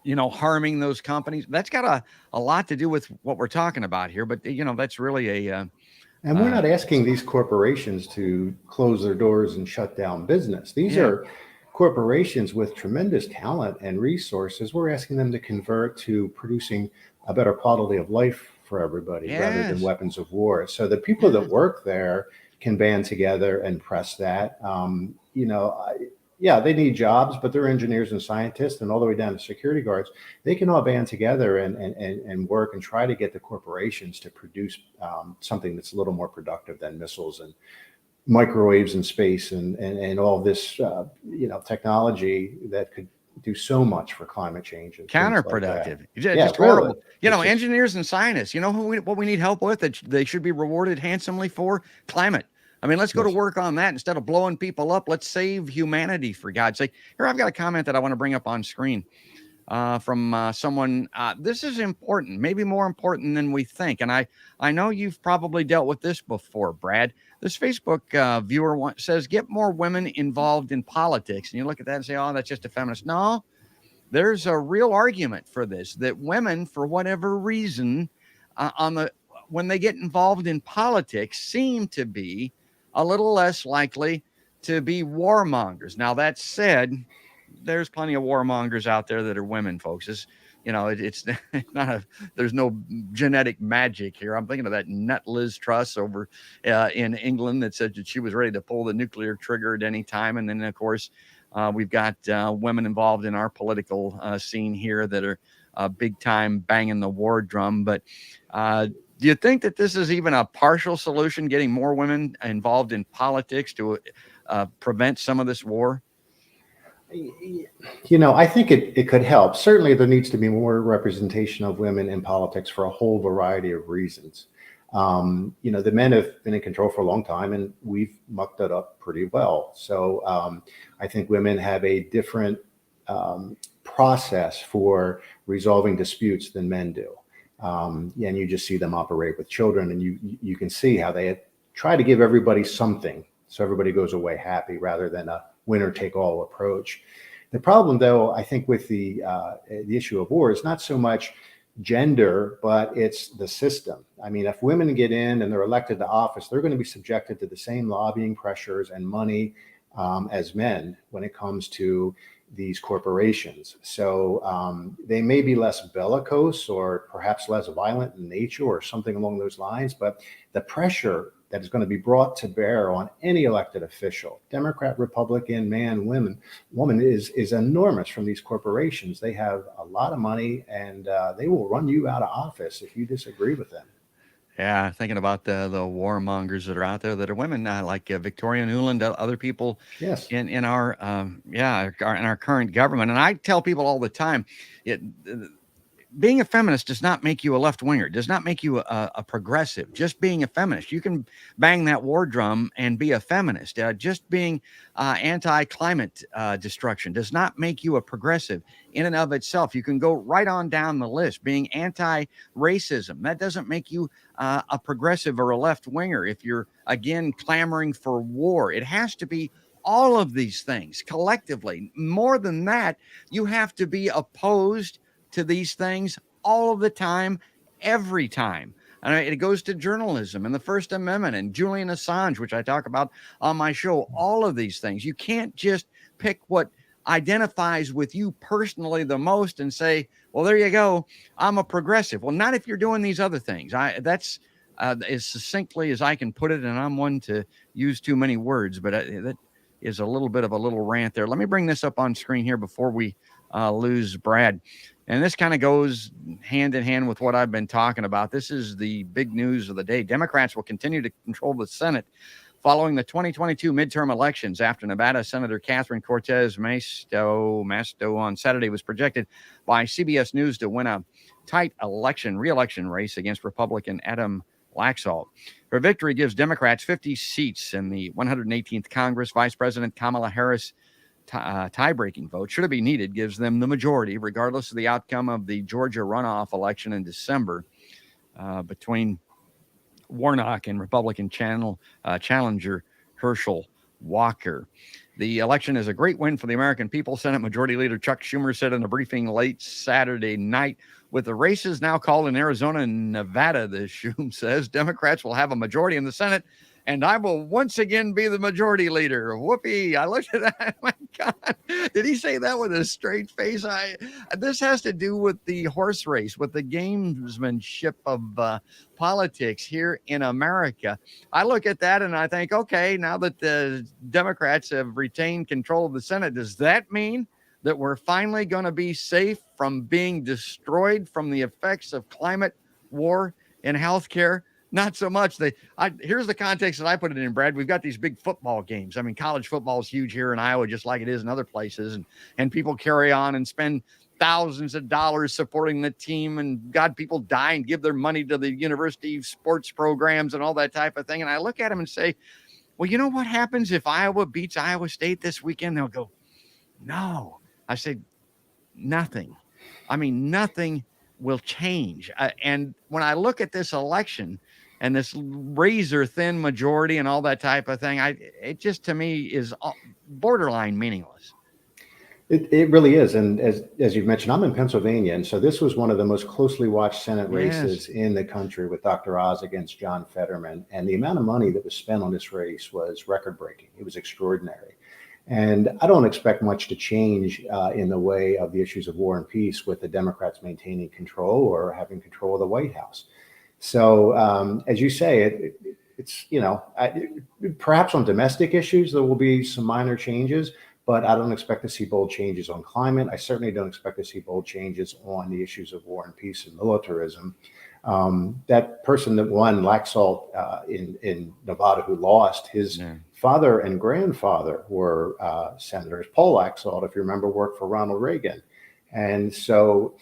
harming those companies. That's got a lot to do with what we're talking about here. But that's really and we're not asking these corporations to close their doors and shut down business. These are corporations with tremendous talent and resources. We're asking them to convert to producing a better quality of life for everybody rather than weapons of war. So the people that work there can band together and press that. They need jobs, but they're engineers and scientists and all the way down to security guards. They can all band together and work and try to get the corporations to produce something that's a little more productive than missiles and microwaves in space and all this, technology that could do so much for climate change and counterproductive. Like just horrible. Really. Engineers and scientists, what we need help with that they should be rewarded handsomely for? Climate. I mean, let's go to work on that instead of blowing people up. Let's save humanity, for God's sake. Here, I've got a comment that I want to bring up on screen from someone. This is important, maybe more important than we think. And I know you've probably dealt with this before, Brad. This Facebook viewer says, get more women involved in politics. And you look at that and say, oh, that's just a feminist. No, there's a real argument for this, that women, for whatever reason, when they get involved in politics, seem to be a little less likely to be warmongers. Now, that said, there's plenty of warmongers out there that are women, folks. It's not there's no genetic magic here. I'm thinking of that nut Liz Truss over in England that said that she was ready to pull the nuclear trigger at any time. And then, of course, we've got women involved in our political scene here that are big time banging the war drum. But do you think that this is even a partial solution, getting more women involved in politics to prevent some of this war? I think it could help. Certainly, there needs to be more representation of women in politics for a whole variety of reasons. The men have been in control for a long time, and we've mucked it up pretty well. So I think women have a different process for resolving disputes than men do. And you just see them operate with children, and you can see how they try to give everybody something so everybody goes away happy rather than a winner-take-all approach. The problem, though, I think with the issue of war is not so much gender, but it's the system. I mean, if women get in and they're elected to office, they're going to be subjected to the same lobbying pressures and money as men when it comes to these corporations. So they may be less bellicose or perhaps less violent in nature or something along those lines, but the pressure that is going to be brought to bear on any elected official, Democrat, Republican, man, woman, is enormous from these corporations. They have a lot of money, and they will run you out of office if you disagree with them. Yeah, thinking about the warmongers that are out there that are women, like Victoria Nuland, other people in our in our current government. And I tell people all the time, being a feminist does not make you a left winger, does not make you a progressive. Just being a feminist, you can bang that war drum and be a feminist. Just being anti-climate destruction does not make you a progressive in and of itself. You can go right on down the list. Being anti-racism, that doesn't make you a progressive or a left winger. If you're, again, clamoring for war, it has to be all of these things collectively. More than that, you have to be opposed to these things all of the time, every time. And it goes to journalism and the First Amendment and Julian Assange, which I talk about on my show. All of these things. You can't just pick what identifies with you personally the most and say, well, there you go, I'm a progressive. Well, not if you're doing these other things. That's as succinctly as I can put it, and I'm one to use too many words, but that is a little bit of a little rant there. Let me bring this up on screen here before we lose Brad. And this kind of goes hand in hand with what I've been talking about. This is the big news of the day. Democrats will continue to control the Senate following the 2022 midterm elections after Nevada Senator Catherine Cortez Masto on Saturday was projected by CBS News to win a tight re-election race against Republican Adam Laxalt. Her victory gives Democrats 50 seats in the 118th Congress. Vice President Kamala Harris' tie-breaking vote, should it be needed, gives them the majority, regardless of the outcome of the Georgia runoff election in December between Warnock and Republican challenger Herschel Walker. The election is a great win for the American people, Senate Majority Leader Chuck Schumer said in a briefing late Saturday night. With the races now called in Arizona and Nevada, the Schumer says, Democrats will have a majority in the Senate, and I will once again be the majority leader. Whoopee. I looked at that. My God. Did he say that with a straight face? This has to do with the horse race, with the gamesmanship of politics here in America. I look at that and I think, okay, now that the Democrats have retained control of the Senate, does that mean that we're finally going to be safe from being destroyed from the effects of climate, war, and healthcare? Not so much. Here's the context that I put it in, Brad. We've got these big football games. I mean, college football is huge here in Iowa, just like it is in other places. And people carry on and spend thousands of dollars supporting the team. And God, people die and give their money to the university sports programs and all that type of thing. And I look at them and say, well, you know what happens if Iowa beats Iowa State this weekend? They'll go, no. I say, nothing. I mean, nothing will change. And when I look at this election and this razor thin majority and all that type of thing, it just to me is borderline meaningless. It really is. And as you've mentioned, I'm in Pennsylvania. And so this was one of the most closely watched Senate races in the country with Dr. Oz against John Fetterman. And the amount of money that was spent on this race was record breaking. It was extraordinary. And I don't expect much to change in the way of the issues of war and peace with the Democrats maintaining control or having control of the White House. So as you say, it's, perhaps on domestic issues, there will be some minor changes, but I don't expect to see bold changes on climate. I certainly don't expect to see bold changes on the issues of war and peace and militarism. That person that won, Laxalt, in Nevada, who lost, his father and grandfather were senators. Paul Laxalt, if you remember, worked for Ronald Reagan. And so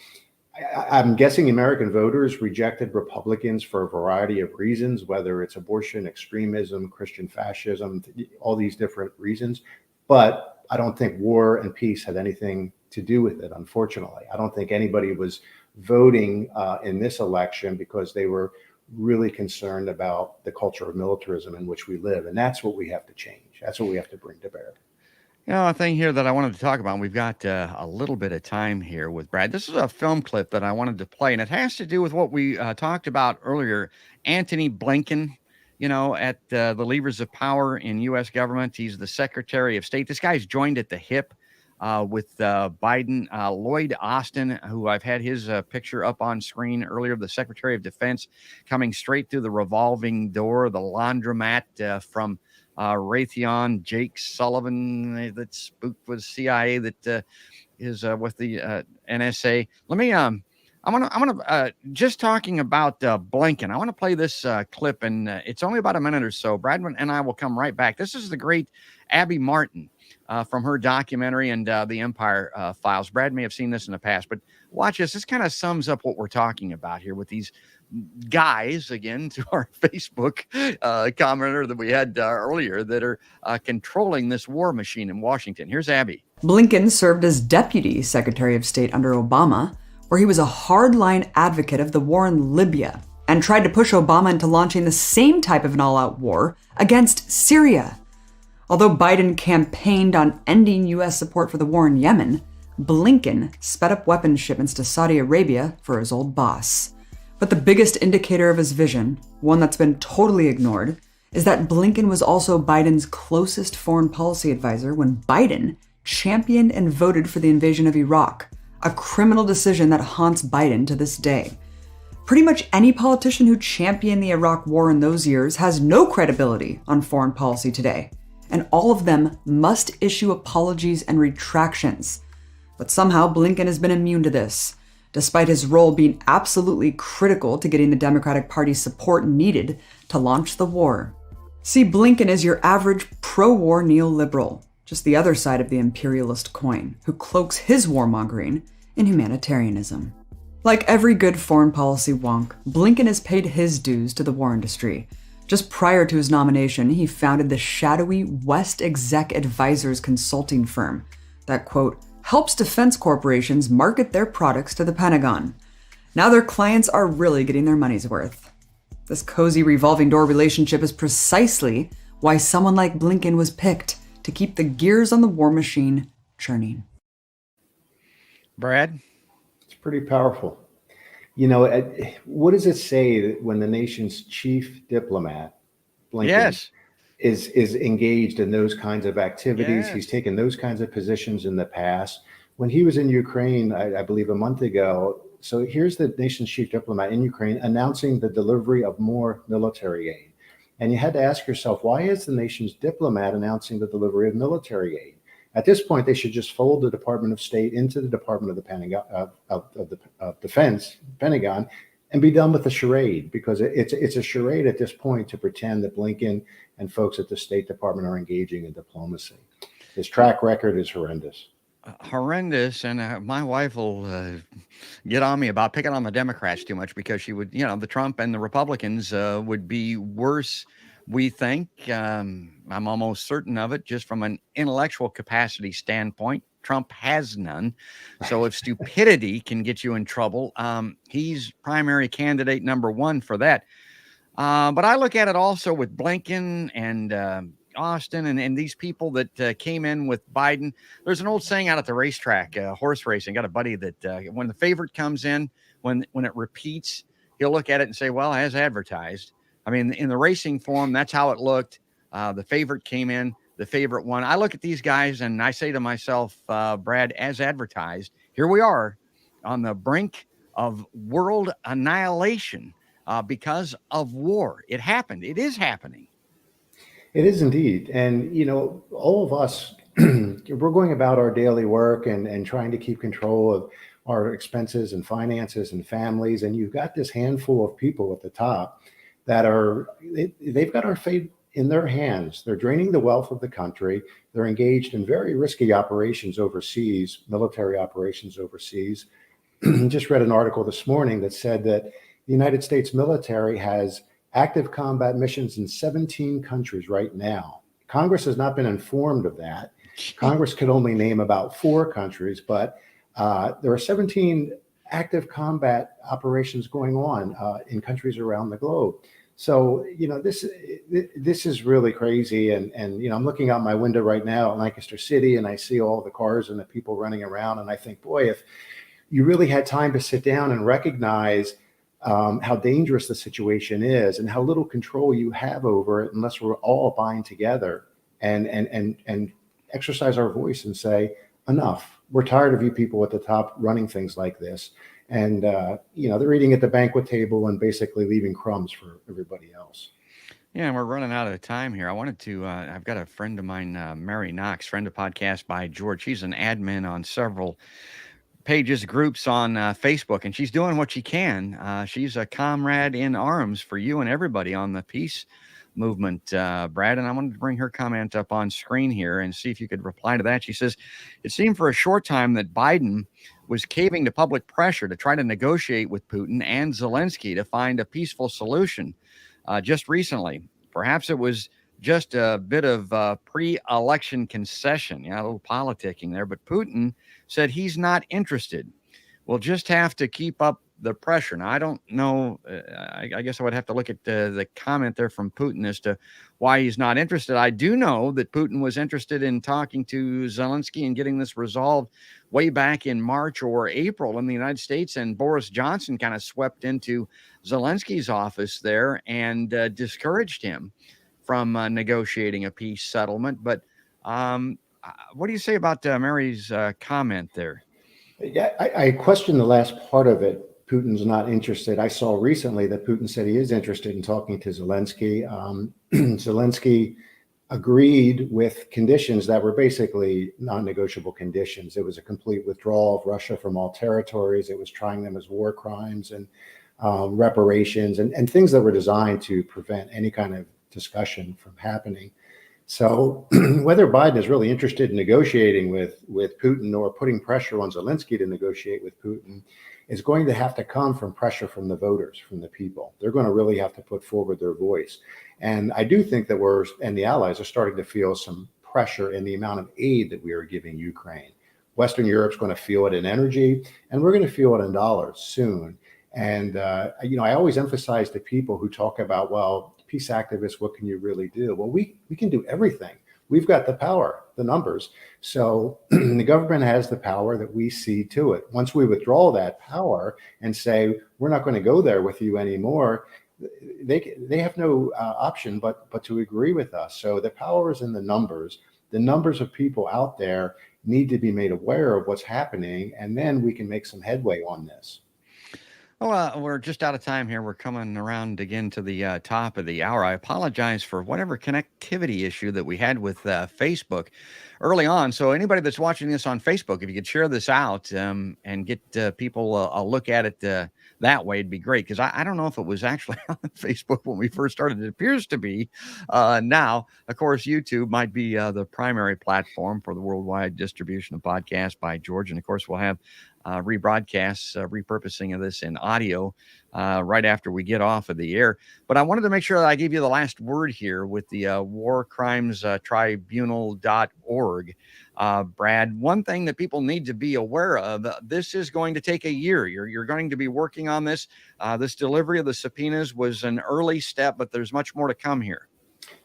I'm guessing American voters rejected Republicans for a variety of reasons, whether it's abortion, extremism, Christian fascism, all these different reasons. But I don't think war and peace had anything to do with it, unfortunately. I don't think anybody was voting in this election because they were really concerned about the culture of militarism in which we live. And that's what we have to change. That's what we have to bring to bear. A thing here that I wanted to talk about, and we've got a little bit of time here with Brad. This is a film clip that I wanted to play, and it has to do with what we talked about earlier. Antony Blinken, at the levers of power in U.S. government. He's the Secretary of State. This guy's joined at the hip with Biden. Lloyd Austin, who I've had his picture up on screen earlier, the Secretary of Defense, coming straight through the revolving door, the laundromat from Raytheon. Jake Sullivan, that spooked with CIA, that is with the NSA. Let me I'm gonna just talking about Blinken. I want to play this clip, and it's only about a minute or so. Brad and I will come right back. This is the great Abby Martin from her documentary and the Empire Files. Brad may have seen this in the past, but watch this. This kind of sums up what we're talking about here with these guys, again, to our Facebook commenter that we had earlier, that are controlling this war machine in Washington. Here's Abby. Blinken served as Deputy Secretary of State under Obama, where he was a hardline advocate of the war in Libya and tried to push Obama into launching the same type of an all-out war against Syria. Although Biden campaigned on ending U.S. support for the war in Yemen, Blinken sped up weapons shipments to Saudi Arabia for his old boss. But the biggest indicator of his vision, one that's been totally ignored, is that Blinken was also Biden's closest foreign policy advisor when Biden championed and voted for the invasion of Iraq, a criminal decision that haunts Biden to this day. Pretty much any politician who championed the Iraq war in those years has no credibility on foreign policy today, and all of them must issue apologies and retractions. But somehow Blinken has been immune to this, despite his role being absolutely critical to getting the Democratic Party's support needed to launch the war. See, Blinken is your average pro-war neoliberal, just the other side of the imperialist coin, who cloaks his warmongering in humanitarianism. Like every good foreign policy wonk, Blinken has paid his dues to the war industry. Just prior to his nomination, he founded the shadowy West Exec Advisors consulting firm that, quote, helps defense corporations market their products to the Pentagon. Now their clients are really getting their money's worth. This cozy revolving door relationship is precisely why someone like Blinken was picked to keep the gears on the war machine churning. Brad? It's pretty powerful. You know, what does it say when the nation's chief diplomat, Blinken, is engaged in those kinds of activities? He's taken those kinds of positions in the past. When he was in Ukraine, I believe a month ago, so here's the nation's chief diplomat in Ukraine announcing the delivery of more military aid. And you had to ask yourself, why is the nation's diplomat announcing the delivery of military aid? At this point, they should just fold the Department of State into the Department of the Pentagon, of Defense, Pentagon, and be done with the charade, because it's a charade at this point to pretend that Blinken and folks at the State Department are engaging in diplomacy. His track record is horrendous. Horrendous, and my wife will get on me about picking on the Democrats too much, because she would, the Trump and the Republicans would be worse, we think. I'm almost certain of it, just from an intellectual capacity standpoint. Trump has none. So if stupidity can get you in trouble, he's primary candidate number one for that. But I look at it also with Blinken and Austin and these people that came in with Biden. There's an old saying out at the racetrack, horse racing. Got a buddy that when the favorite comes in, when it repeats, he'll look at it and say, well, as advertised. I mean, in the racing form, that's how it looked. The favorite came in, the favorite won. I look at these guys and I say to myself, Brad, as advertised, here we are on the brink of world annihilation because of war. It happened. It is happening. It is indeed. And, all of us, we're going about our daily work and trying to keep control of our expenses and finances and families. And you've got this handful of people at the top that they've got our fate in their hands. They're draining the wealth of the country. They're engaged in very risky operations overseas, military operations overseas. Just read an article this morning that said that the United States military has active combat missions in 17 countries right now. Congress has not been informed of that. Congress could only name about 4 countries, but there are 17 active combat operations going on in countries around the globe. So, this is really crazy. And I'm looking out my window right now at Lancaster City, and I see all the cars and the people running around. And I think, boy, if you really had time to sit down and recognize how dangerous the situation is and how little control you have over it unless we're all buying together and exercise our voice and say, enough. We're tired of you people at the top running things like this. And, they're eating at the banquet table and basically leaving crumbs for everybody else. Yeah, and we're running out of time here. I wanted to, I've got a friend of mine, Mary Knox, friend of podcast by George. She's an admin on several pages, groups on Facebook, and she's doing what she can. She's a comrade in arms for you and everybody on the peace movement, Brad, and I wanted to bring her comment up on screen here and see if you could reply to that. She says, it seemed for a short time that Biden was caving to public pressure to try to negotiate with Putin and Zelensky to find a peaceful solution just recently. Perhaps it was just a bit of pre-election concession, a little politicking there, but Putin said he's not interested. We'll just have to keep up the pressure. Now, I don't know. I guess I would have to look at the comment there from Putin as to why he's not interested. I do know that Putin was interested in talking to Zelensky and getting this resolved way back in March or April in the United States. And Boris Johnson kind of swept into Zelensky's office there and discouraged him from negotiating a peace settlement. But what do you say about Mary's comment there? Yeah, I question the last part of it. Putin's not interested. I saw recently that Putin said he is interested in talking to Zelensky. Zelensky agreed with conditions that were basically non-negotiable conditions. It was a complete withdrawal of Russia from all territories. It was trying them as war crimes and reparations and things that were designed to prevent any kind of discussion from happening. So whether Biden is really interested in negotiating with Putin or putting pressure on Zelensky to negotiate with Putin is going to have to come from pressure from the voters, from the people. They're going to really have to put forward their voice. And I do think that and the allies are starting to feel some pressure in the amount of aid that we are giving Ukraine. Western Europe's going to feel it in energy, and we're going to feel it in dollars soon. And, I always emphasize to people who talk about, well, peace activists, what can you really do? Well, we can do everything. We've got the power, the numbers. So the government has the power that we cede to it. Once we withdraw that power and say, we're not going to go there with you anymore, they have no option but to agree with us. So the power is in the numbers. The numbers of people out there need to be made aware of what's happening, and then we can make some headway on this. Well, we're just out of time here. We're coming around again to the top of the hour. I apologize for whatever connectivity issue that we had with Facebook early on. So anybody that's watching this on Facebook, if you could share this out and get people a look at it that way, it'd be great. Because I don't know if it was actually on Facebook when we first started. It appears to be now. Of course, YouTube might be the primary platform for the worldwide distribution of podcasts by George. And of course, we'll have rebroadcasts, repurposing of this in audio right after we get off of the air. But I wanted to make sure that I gave you the last word here with the warcrimestribunal.org. Brad, one thing that people need to be aware of, this is going to take a year. You're going to be working on this. This delivery of the subpoenas was an early step, but there's much more to come here.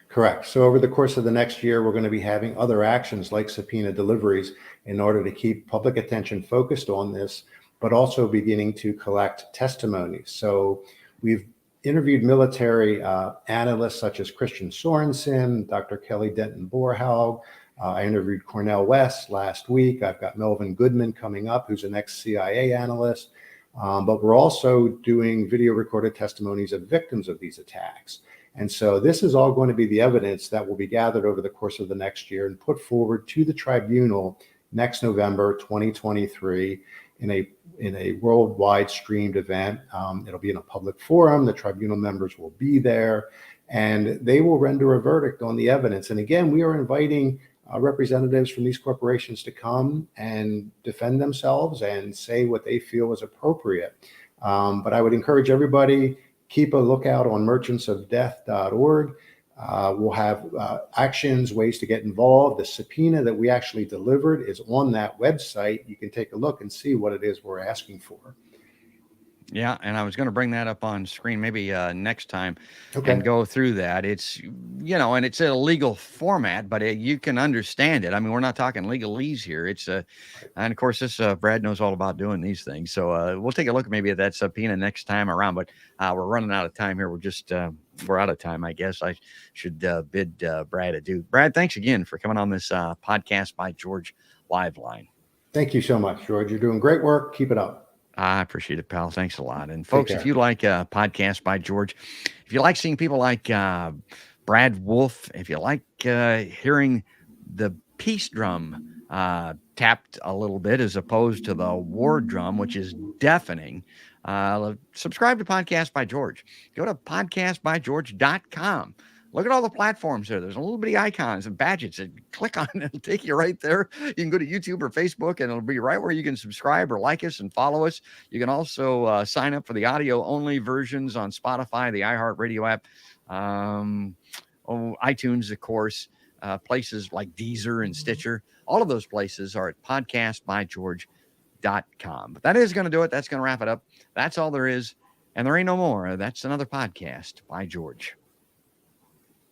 Correct. So over the course of the next year, we're going to be having other actions like subpoena deliveries in order to keep public attention focused on this, but also beginning to collect testimonies. So we've interviewed military analysts such as Christian Sorensen, Dr. Kelly Denton-Borhaug. I interviewed Cornel West last week. I've got Melvin Goodman coming up, who's an ex-CIA analyst. But we're also doing video recorded testimonies of victims of these attacks. And so this is all going to be the evidence that will be gathered over the course of the next year and put forward to the tribunal next November 2023 in a worldwide streamed event. It'll be in a public forum. The tribunal members will be there, and they will render a verdict on the evidence. And again, we are inviting representatives from these corporations to come and defend themselves and say what they feel is appropriate. But I would encourage everybody, keep a lookout on merchantsofdeath.org. We'll have actions, ways to get involved. The subpoena that we actually delivered is on that website. You can take a look and see what it is we're asking for. Yeah, and I was going to bring that up on screen maybe next time Okay. and go through that. It's, and it's a legal format, but you can understand it. I mean, we're not talking legalese here. It's and of course, this Brad knows all about doing these things. So we'll take a look maybe at that subpoena next time around. But we're running out of time here. We're out of time, I guess. I should bid Brad adieu. Brad, thanks again for coming on this podcast by George Live Line. Thank you so much, George. You're doing great work. Keep it up. I appreciate it, pal. Thanks a lot. And folks, if you like a podcast by George, if you like seeing people like Brad Wolf, if you like hearing the peace drum tapped a little bit as opposed to the war drum, which is deafening, subscribe to Podcast by George. Go to podcastbygeorge.com. Look at all the platforms there. There's a little bitty icons and badges. And click on it. It'll take you right there. You can go to YouTube or Facebook, and it'll be right where you can subscribe or like us and follow us. You can also sign up for the audio-only versions on Spotify, the iHeartRadio app, iTunes, of course, places like Deezer and Stitcher. All of those places are at podcastbygeorge.com. But that is going to do it. That's going to wrap it up. That's all there is. And there ain't no more. That's another podcast by George.